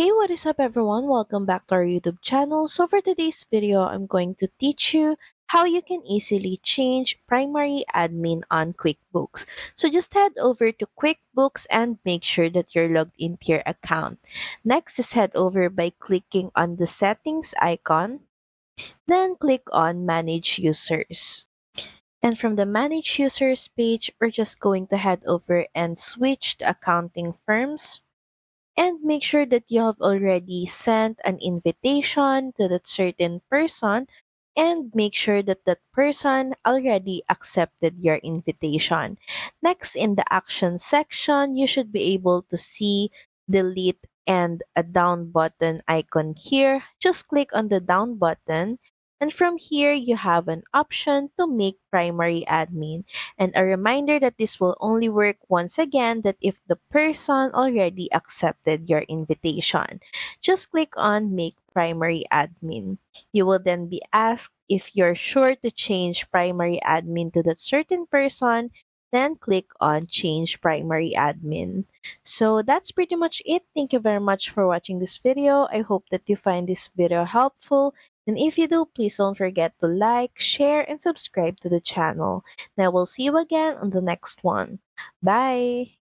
Hey, what is up everyone? Welcome back to our YouTube channel. So for today's video, I'm going to teach you how you can easily change primary admin on QuickBooks. So just head over to QuickBooks and make sure that you're logged into your account. Next, just head over by clicking on the settings icon, then click on manage users. And from the manage users page, we're just going to head over and switch to accounting firms and make sure that you have already sent an invitation to that certain person and make sure that that person already accepted your invitation. Next, in the action section, you should be able to see delete and a down button icon here. Just click on the down button. And from here, you have an option to make primary admin. And a reminder that this will only work once again that if the person already accepted your invitation. Just click on make primary admin. You will then be asked if you're sure to change primary admin to that certain person, then click on change primary admin. So that's pretty much it. Thank you very much for watching this video. I hope that you find this video helpful. And if you do, please don't forget to like, share, and subscribe to the channel. And I will see you again on the next one. Bye!